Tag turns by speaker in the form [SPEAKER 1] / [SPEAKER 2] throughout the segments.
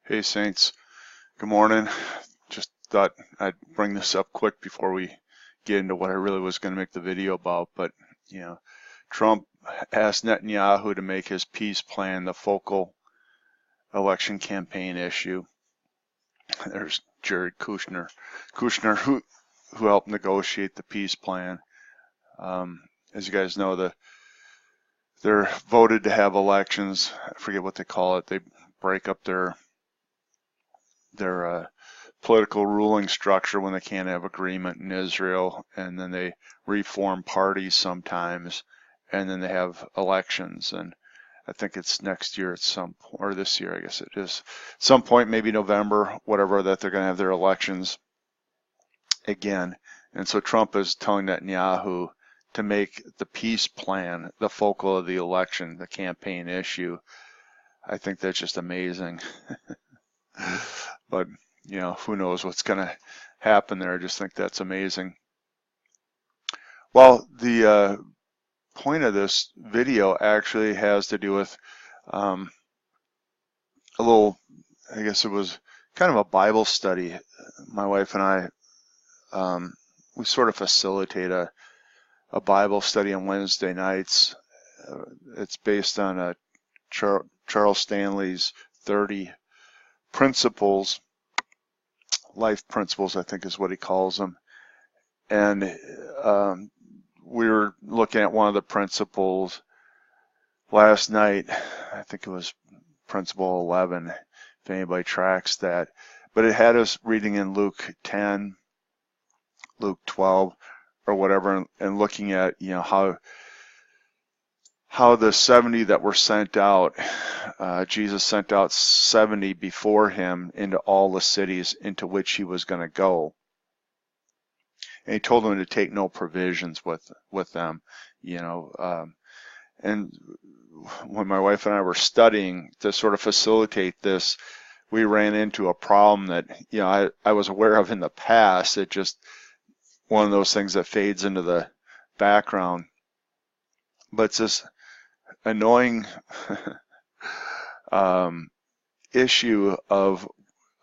[SPEAKER 1] Hey Saints, good morning. Just thought I'd bring this up quick before we get into what I really was going to make the video about. But, you know, Trump asked Netanyahu to make his peace plan the focal election campaign issue. There's Jared Kushner who helped negotiate the peace plan. As you guys know, they're voted to have elections. I forget what they call it. They break up their political ruling structure when they can't have agreement in Israel, and then they reform parties sometimes, and then they have elections. And I think it's next year at some point, or this year, I guess it is, some point, maybe November, whatever, that they're going to have their elections again. And so Trump is telling Netanyahu to make the peace plan the focal of the election, the campaign issue. I think that's just amazing. But, who knows what's going to happen there. I just think that's amazing. Well, the point of this video actually has to do with a little, I guess it was kind of a Bible study. My wife and I, we sort of facilitate a Bible study on Wednesday nights. It's based on Charles Stanley's 30 principles, life principles, I think is what he calls them. And we were looking at one of the principles last night. I think it was principle 11, if anybody tracks that. But it had us reading in Luke 10, Luke 12, or whatever, and looking at, how the 70 that were sent out, Jesus sent out 70 before him into all the cities into which he was going to go. And he told them to take no provisions with them, and when my wife and I were studying to sort of facilitate this, we ran into a problem that, I was aware of in the past. It just one of those things that fades into the background. But it's this annoying issue of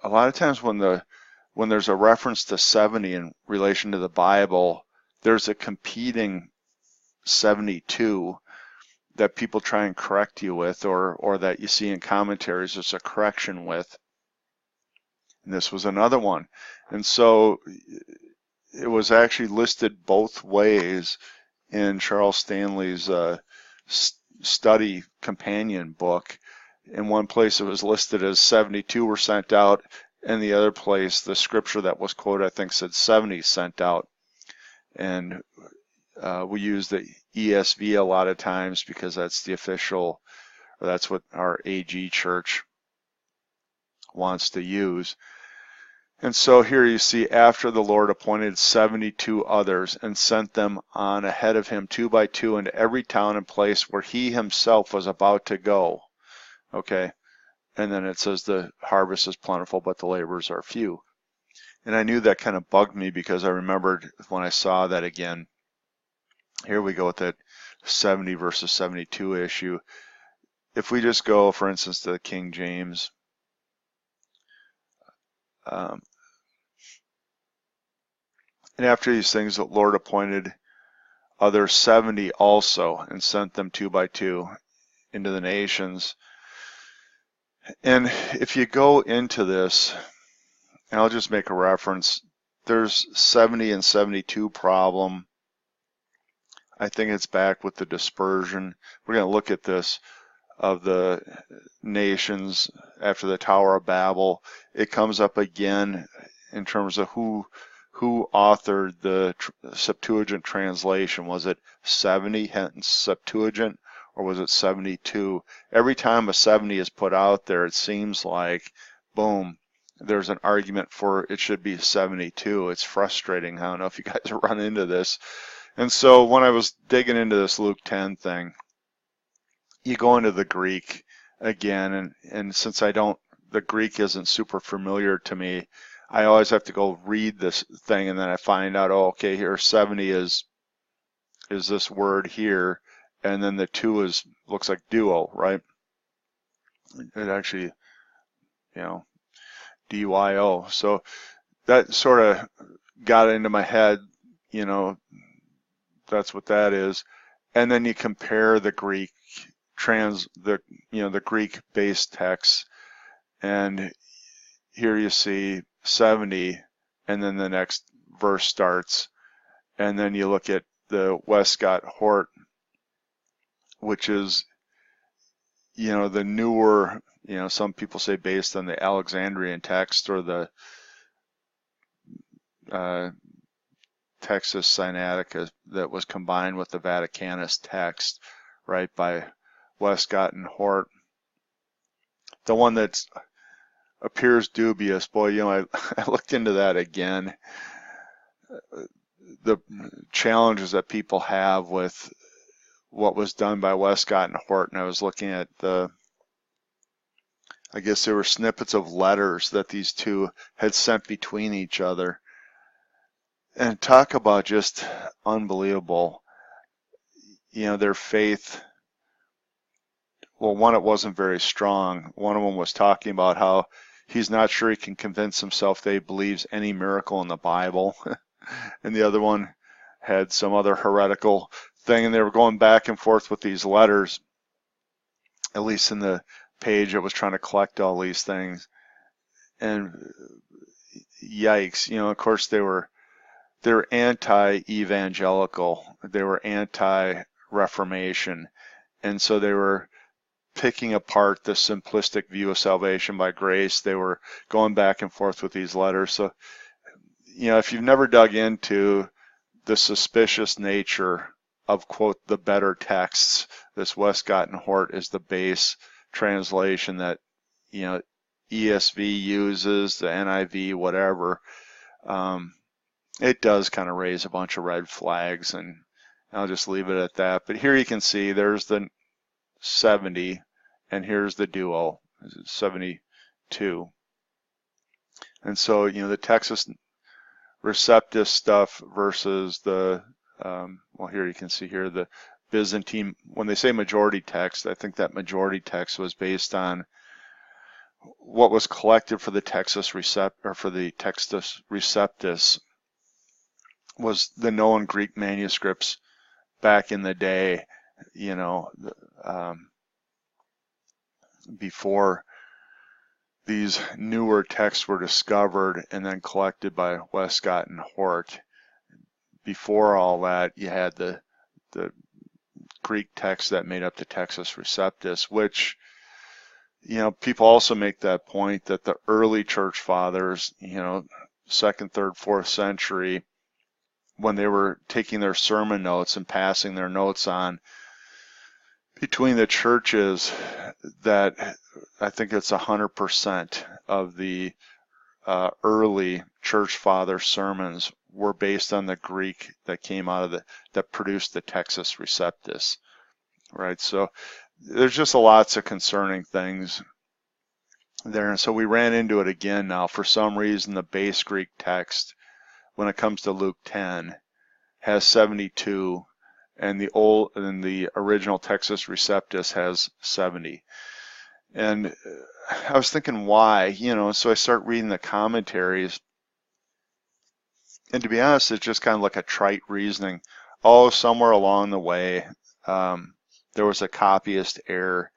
[SPEAKER 1] a lot of times when there's a reference to 70 in relation to the Bible, there's a competing 72 that people try and correct you with, or that you see in commentaries there's a correction with. And this was another one. And so it was actually listed both ways in Charles Stanley's study companion book. In one place it was listed as 72 were sent out, and the other place the scripture that was quoted I think said 70 sent out. And we use the ESV a lot of times because that's the official, or that's what our AG church wants to use. And so here you see, after the Lord appointed 72 others and sent them on ahead of him 2 by 2 into every town and place where he himself was about to go. Okay. And then it says the harvest is plentiful, but the laborers are few. And I knew that kind of bugged me because I remembered when I saw that again. Here we go with that 70 versus 72 issue. If we just go, for instance, to the King James, and after these things the Lord appointed other 70 also and sent them 2 by 2 into the nations. And if you go into this, and I'll just make a reference, there's 70 and 72 problem. I think it's back with the dispersion. We're going to look at this of the nations after the Tower of Babel. It comes up again in terms of who authored the Septuagint translation. Was it 70, hence Septuagint, or was it 72? Every time a 70 is put out there, it seems like, boom, there's an argument for it should be 72. It's frustrating. I don't know if you guys run into this. And so when I was digging into this Luke 10 thing, you go into the Greek again, and since the Greek isn't super familiar to me, I always have to go read this thing, and then I find out, oh, okay, here 70 is this word here, and then the 2 looks like duo, right? It actually, DYO. So that sort of got into my head, you know, that's what that is. And then you compare the Greek the Greek base text, and here you see 70, and then the next verse starts, and then you look at the Westcott Hort, which is, the newer, some people say based on the Alexandrian text or the Textus Sinaitica that was combined with the Vaticanus text, right, by Westcott and Hort. The one that appears dubious, boy, I looked into that again. The challenges that people have with what was done by Westcott and Hort, and I was looking at I guess there were snippets of letters that these two had sent between each other. And talk about just unbelievable, their faith. Well, one, it wasn't very strong. One of them was talking about how he's not sure he can convince himself that he believes any miracle in the Bible. And the other one had some other heretical thing, and they were going back and forth with these letters, at least in the page that was trying to collect all these things. And yikes, of course they're anti-evangelical, they were anti-Reformation, and so they were picking apart the simplistic view of salvation by grace. They were going back and forth with these letters. So, if you've never dug into the suspicious nature of, quote, the better texts, this Westcott and Hort is the base translation that, ESV uses, the NIV, whatever. It does kind of raise a bunch of red flags, and I'll just leave it at that. But here you can see there's the 70, and here's the duo, 72. And so, the Textus Receptus stuff versus the, well, here you can see here the Byzantine, when they say majority text, I think that majority text was based on what was collected for the Textus Receptus was the known Greek manuscripts back in the day, before these newer texts were discovered and then collected by Westcott and Hort. Before all that, you had the Greek text that made up the Textus Receptus, which, people also make that point that the early church fathers, 2nd, 3rd, 4th century, when they were taking their sermon notes and passing their notes on between the churches, that I think it's 100% of the early church father sermons were based on the Greek that came out of that produced the Textus Receptus, right? So there's just lots of concerning things there. And so we ran into it again now. For some reason, the base Greek text, when it comes to Luke 10, has 72, and the original Textus Receptus has 70. And I was thinking why, so I start reading the commentaries, and to be honest, it's just kind of like a trite reasoning. Oh, somewhere along the way, there was a copyist error,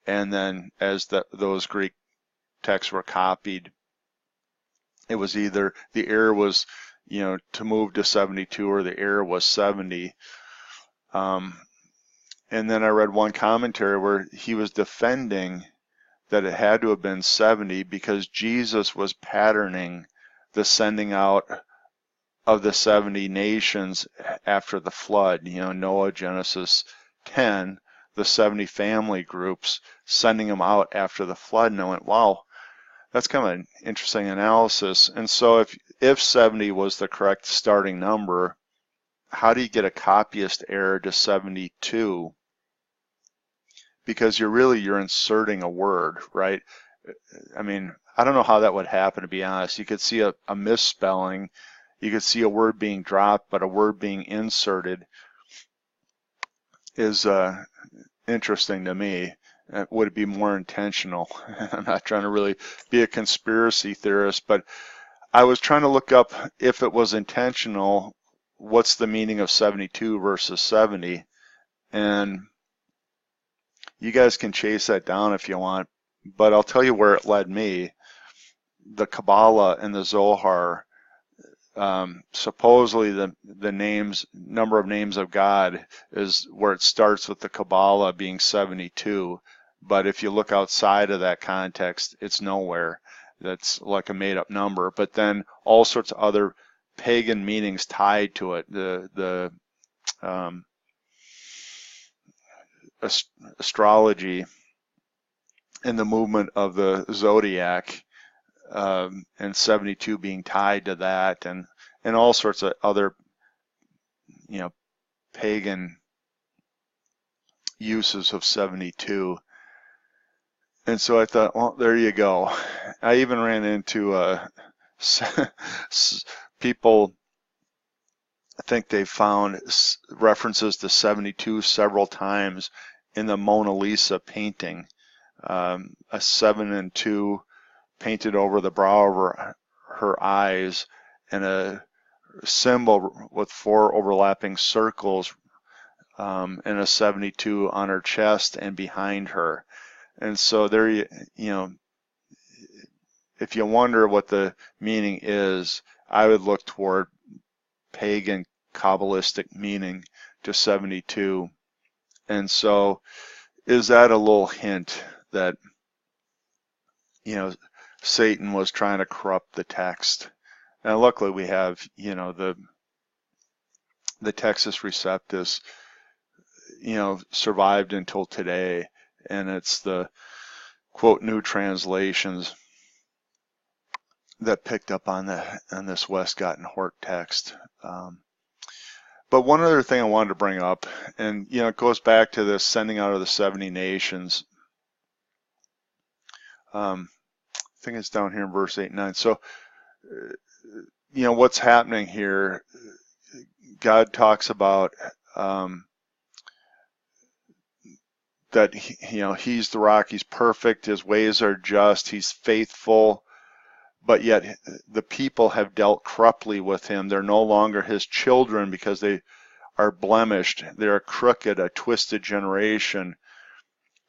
[SPEAKER 1] and then as those Greek texts were copied, it was either the error was, to move to 72, or the error was 70. And then I read one commentary where he was defending that it had to have been 70 because Jesus was patterning the sending out of the 70 nations after the flood. Noah, Genesis 10, the 70 family groups, sending them out after the flood. And I went, wow, that's kind of an interesting analysis. And so if 70 was the correct starting number, how do you get a copyist error to 72? Because you're inserting a word, right? I mean, I don't know how that would happen, to be honest. You could see a misspelling. You could see a word being dropped, but a word being inserted is interesting to me. Would it be more intentional? I'm not trying to really be a conspiracy theorist, but I was trying to look up if it was intentional, what's the meaning of 72 versus 70? And you guys can chase that down if you want, but I'll tell you where it led me. The Kabbalah and the Zohar, supposedly the number of names of God is where it starts with the Kabbalah being 72. But if you look outside of that context, it's nowhere. That's like a made-up number. But then all sorts of other pagan meanings tied to it. The astrology and the movement of the zodiac, and 72 being tied to that, and all sorts of other, pagan uses of 72. And so I thought, well, there you go. I even ran into people. I think they found references to 72 several times in the Mona Lisa painting. A 7 and 2 painted over the brow of her eyes, and a symbol with 4 overlapping circles, and a 72 on her chest and behind her. And so there, if you wonder what the meaning is, I would look toward pagan Kabbalistic meaning to 72. And so is that a little hint that, Satan was trying to corrupt the text? And luckily we have, the Textus Receptus, survived until today, and it's the quote new translations that picked up on this Westcott and Hort text. But one other thing I wanted to bring up, and it goes back to this sending out of the 70 nations. I think it's down here in verse 8 and 9. So, what's happening here? God talks about that he's the rock, he's perfect, his ways are just, he's faithful, but yet the people have dealt corruptly with him. They're no longer his children because they are blemished. They're a crooked, a twisted generation.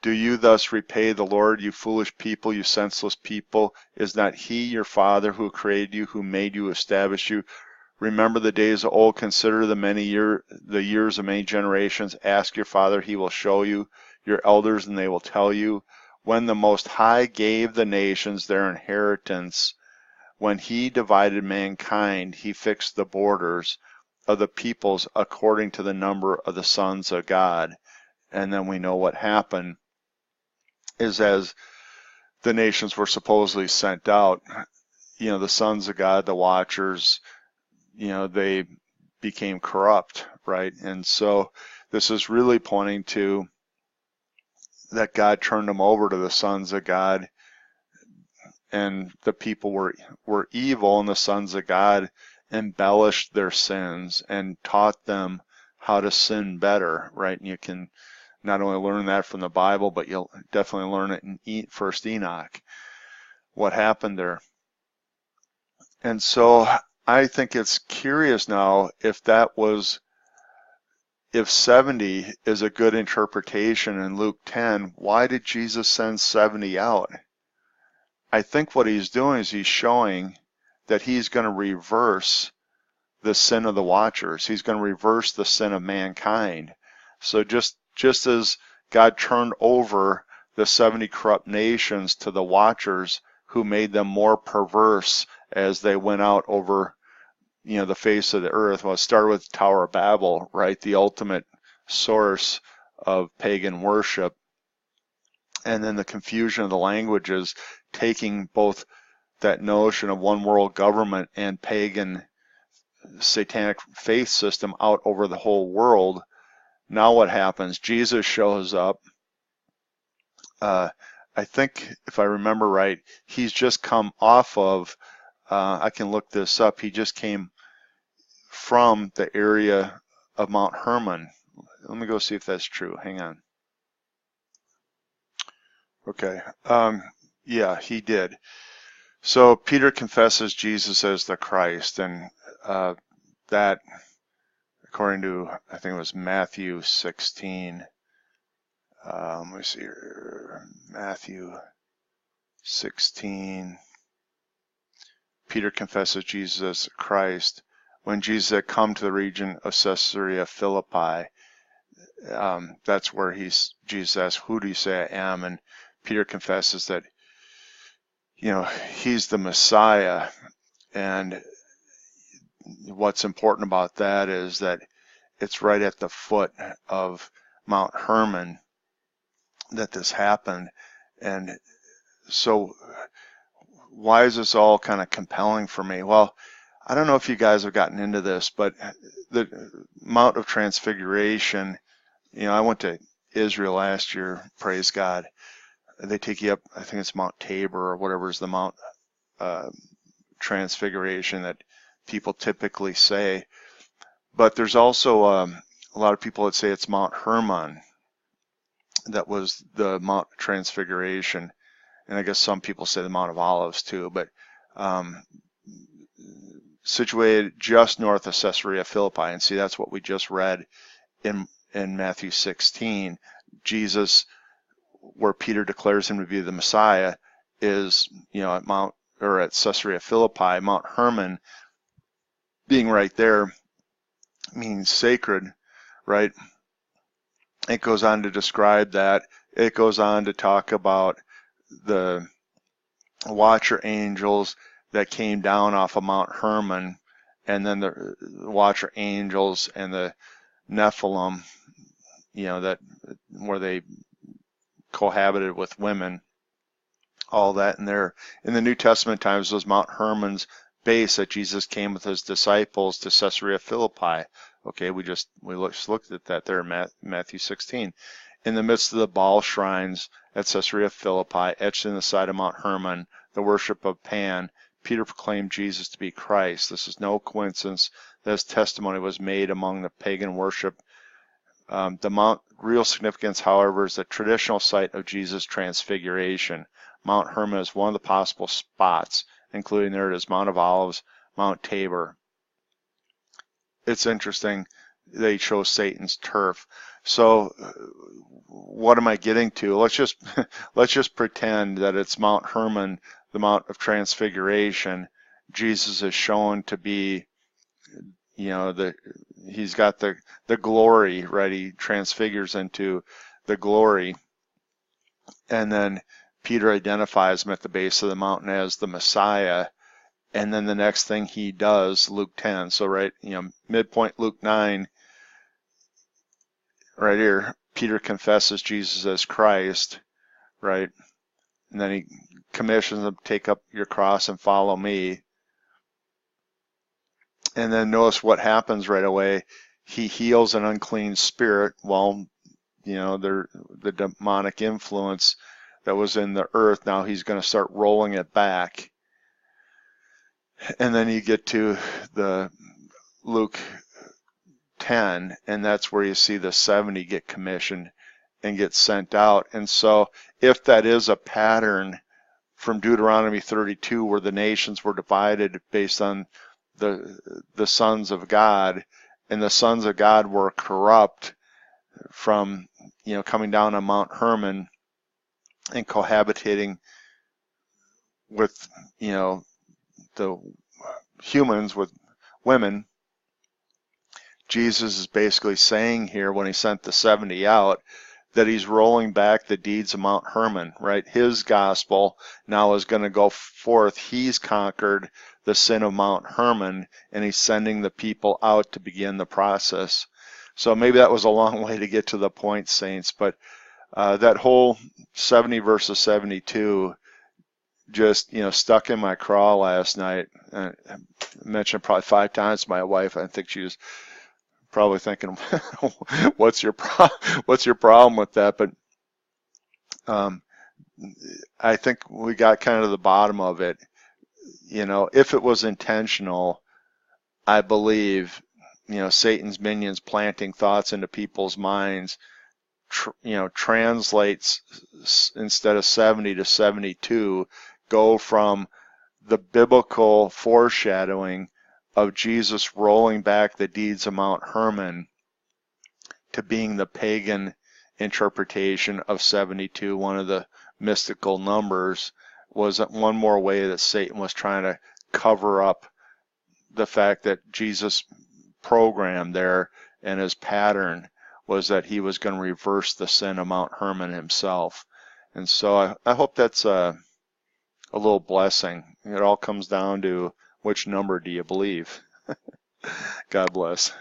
[SPEAKER 1] Do you thus repay the Lord, you foolish people, you senseless people? Is not he your father who created you, who made you, established you? Remember the days of old, consider the years of many generations. Ask your father, he will show you, your elders, and they will tell you. When the Most High gave the nations their inheritance, when he divided mankind, he fixed the borders of the peoples according to the number of the sons of God. And then we know what happened is as the nations were supposedly sent out, the sons of God, the watchers, they became corrupt, right? And so this is really pointing to that God turned them over to the sons of God, and the people were evil, and the sons of God embellished their sins and taught them how to sin better, right? And you can not only learn that from the Bible, but you'll definitely learn it in First Enoch, what happened there. And so I think it's curious now if 70 is a good interpretation in Luke 10, why did Jesus send 70 out? I think what he's doing is he's showing that he's going to reverse the sin of the watchers. He's going to reverse the sin of mankind. So just as God turned over the 70 corrupt nations to the watchers who made them more perverse as they went out over the face of the earth. Well, it started with the Tower of Babel, right? The ultimate source of pagan worship. And then the confusion of the languages, taking both that notion of one world government and pagan satanic faith system out over the whole world. Now what happens? Jesus shows up. I think, if I remember right, he's just come off of, I can look this up, he just came from the area of Mount Hermon. Let me go see if that's true. Hang on. Okay. Yeah, he did. So Peter confesses Jesus as the Christ, and that, according to, I think it was Matthew 16. Let me see here. Matthew 16. Peter confesses Jesus as Christ. When Jesus had come to the region of Caesarea Philippi, that's where Jesus asks, "Who do you say I am?" And Peter confesses that, he's the Messiah. And what's important about that is that it's right at the foot of Mount Hermon that this happened. And so why is this all kind of compelling for me? Well, I don't know if you guys have gotten into this, but the Mount of Transfiguration, I went to Israel last year, praise God. They take you up, I think it's Mount Tabor or whatever is the Mount Transfiguration that people typically say. But there's also a lot of people that say it's Mount Hermon that was the Mount Transfiguration. And I guess some people say the Mount of Olives too, but situated just north of Caesarea Philippi. And see, that's what we just read in Matthew 16. Jesus, where Peter declares him to be the Messiah, is, at Caesarea Philippi. Mount Hermon being right there means sacred, right? It goes on to describe that. It goes on to talk about the watcher angels that came down off of Mount Hermon, and then the watcher angels and the Nephilim, that where they cohabited with women, all that in there. In the New Testament times was Mount Hermon's base that Jesus came with his disciples to Caesarea Philippi. Okay, we just looked at that there in Matthew 16. In the midst of the Baal shrines at Caesarea Philippi, etched in the side of Mount Hermon, the worship of Pan, Peter proclaimed Jesus to be Christ. This is no coincidence that his testimony was made among the pagan worship. The Mount real significance, however, is the traditional site of Jesus' transfiguration. Mount Hermon is one of the possible spots, including there it is Mount of Olives, Mount Tabor. It's interesting they chose Satan's turf. So what am I getting to? Let's just pretend that it's Mount Hermon, the Mount of Transfiguration. Jesus is shown to be, he's got the glory, right? He transfigures into the glory. And then Peter identifies him at the base of the mountain as the Messiah. And then the next thing he does, Luke 10, so right, midpoint Luke 9, right here, Peter confesses Jesus as Christ, right? And then he commissions him, take up your cross and follow me. And then notice what happens right away. He heals an unclean spirit while, the demonic influence that was in the earth, now he's going to start rolling it back. And then you get to the Luke 10, and that's where you see the 70 get commissioned and get sent out. And so if that is a pattern from Deuteronomy 32, where the nations were divided based on the sons of God, and the sons of God were corrupt from, coming down on Mount Hermon and cohabitating with, the humans with women, Jesus is basically saying here when he sent the 70 out that he's rolling back the deeds of Mount Hermon, right? His gospel now is going to go forth. He's conquered the sin of Mount Hermon, and he's sending the people out to begin the process. So maybe that was a long way to get to the point, saints, but that whole 70 verses 72 just, stuck in my craw last night. I mentioned probably 5 times to my wife. I think she was probably thinking, what's your problem with that? But I think we got kind of the bottom of it. If it was intentional, I believe, Satan's minions planting thoughts into people's minds, translates instead of 70 to 72, go from the biblical foreshadowing of Jesus rolling back the deeds of Mount Hermon to being the pagan interpretation of 72, one of the mystical numbers, was one more way that Satan was trying to cover up the fact that Jesus' program there and his pattern was that he was going to reverse the sin of Mount Hermon himself. And so I hope that's a little blessing. It all comes down to which number do you believe? God bless.